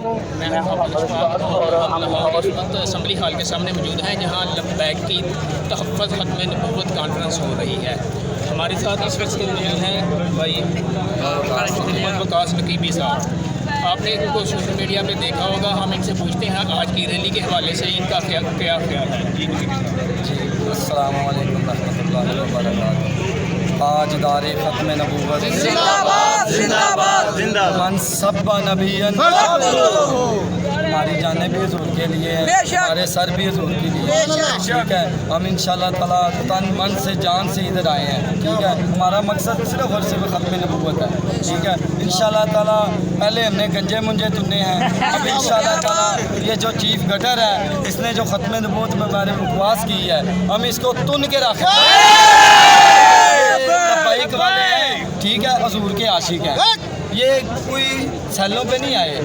मैं मोहम्मद इशफाक और हम लाहौर इस वक्त असम्बली हॉल के सामने मौजूद हैं जहां लब्बैक की तहफ़्फ़ुज़ ख़त्म नबूव्वत कॉन्फ्रेंस हो रही है। हमारे साथ इस वक्त मौजूद हैं भाई मोहम्मद वकास नकीबी साहब। आपने इनको सोशल मीडिया पे देखा होगा। हम इनसे पूछते हैं आज की रैली के हवाले से इनका क्या ख्याल है। जी अस्सलामु अलैकुम रहमतुल्लाहि व बरकातुहू। आज दारे ख़त्म नबूव्वत जिंदाबाद जिंदाबाद जिंदाबाद मन सब्बा नबिय्यन हमारी जानें भी हुज़ूर के लिए है, हमारे सर भी हुज़ूर के लिए, ठीक है। हम इंशाअल्लाह ताला तन मन से जान से इधर आए हैं, ठीक है। हमारा मकसद सिर्फ और सिर्फ ख़त्म नबूव्वत है, ठीक है। इंशाअल्लाह ताला पहले हमने गंजे मुंजे तुन्ने हैं, अब इंशाअल्लाह ताला ये जो चीफ गटर है इसने जो ख़त्म नबूव्वत में हमारे उपवास की है हम इसको तुन के रखें। बाइक वाले हैं, ठीक है, हुज़ूर के आशिक हैं, ये कोई सैलों पे नहीं आए,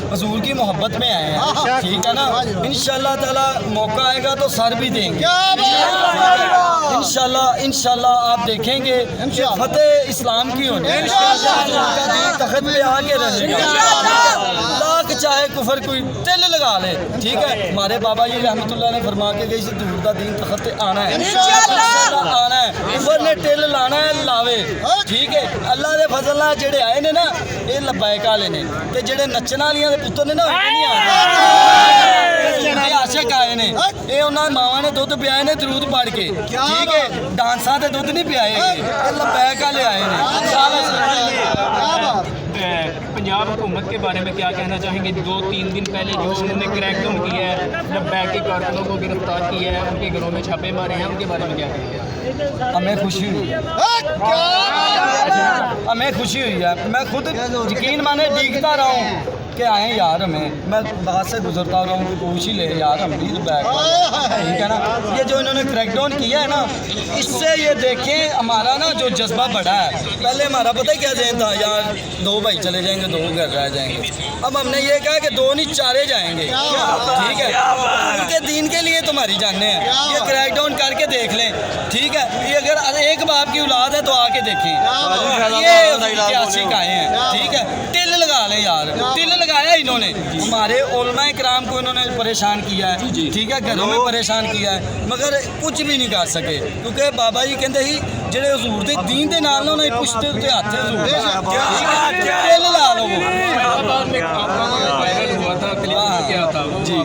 हुज़ूर की मोहब्बत में आए हैं, ठीक है ना। इंशाअल्लाह ताला मौका आएगा तो सर भी देंगे इंशाअल्लाह। इंशाअल्लाह आप देखेंगे कि फतेह इस्लाम की होने तख़्त पे आके रहेगा, लाख चाहे कुफर कोई तिल लगा ले, ठीक है। हमारे बाबा जी रहमतुल्लाह ने फरमा के गई दूर का दीन तख़्त आना है, इंशाअल्लाह आना है, कुफर ने तिल लाना है लावे, ठीक है। अल्लाह के फजल नाल जेड़े आए ने ना ये लब्बैक वाले ने ते जेड़े नच्चण वालियां दे पुत्तर ने ना नहीं आए, आशिक आए ने, ये उन्होंने मावां ने दुध पियाए ने दरूद पढ़ के, ठीक है। डांसा ते दुध नहीं पियाए, ये लब्बैक वाले आए ने। पंजाब हुकूमत के बारे में क्या कहना चाहेंगे? 2-3 दिन पहले जो उन्होंने क्रैकडाउन किया है, लब्बैक के कारकुनों को गिरफ्तार किया है, उनके घरों में छापे मारे हैं, उनके बारे में क्या कहेंगे? हमें खुशी हुई है, हमें खुशी हुई है। मैं खुद यकीन माने देखता रहा हूँ कि आए यार, मैं बात से गुजरता रहा हूँ, पूछ ही ले यार हम भी बैक, ठीक है ना। ये जो इन्होंने क्रैकडाउन किया है ना, इससे ये देखें हमारा ना जो जज्बा बढ़ा है। पहले हमारा पता है क्या जहन था, यार 2 भाई चले जाएंगे, 2 घर रह जाएंगे। अब हमने ये कहा कि 2 नहीं 4 जाएंगे, ठीक है। उनके दीन के लिए तुम्हारी जाने हैं, ये क्रैकडाउन करके देख लें, ठीक है। ये अगर एक बाप की औलाद है तो आके देखें, ये आशिक आए हैं, ठीक है। टिल लगा लें यार, टिल लगाया इन्होंने, हमारे उलमाए कराम को इन्होंने परेशान किया है, ठीक है, घरों में परेशान किया है, मगर कुछ भी नहीं कर सके, क्योंकि बाबा जी कहते ही जेडे हजूर के दीन के नाल उन्हें पुछते उत्ते हाथ ला लो जी।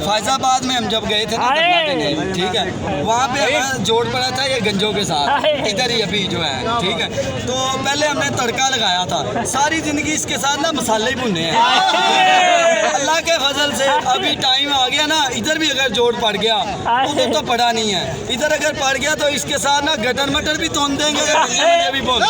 फैजाबाद में हम जब गए थे ना धरना देने, ठीक है, वहाँ पे जोड़ पड़ा था ये गंजों के साथ, इधर ही अभी जो है, ठीक है। तो पहले हमने तड़का लगाया था, सारी ज़िंदगी इसके साथ ना मसाले ही भुने हैं। अल्लाह के फजल से अभी टाइम आ गया ना, इधर भी अगर जोड़ पड़ गया उधर तो पड़ा नहीं है, इधर अगर पड़ गया तो इसके साथ ना गटर मटर भी तोड़ देंगे, भी बोल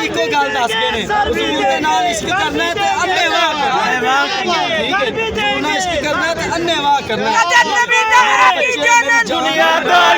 को गल दस गए ने, हुजूर दे नाल इश्क करना है ते अन्नेवाह करना है, ठीक है। ना इश्क करना है ते अन्नेवाह करना है। दुनियादार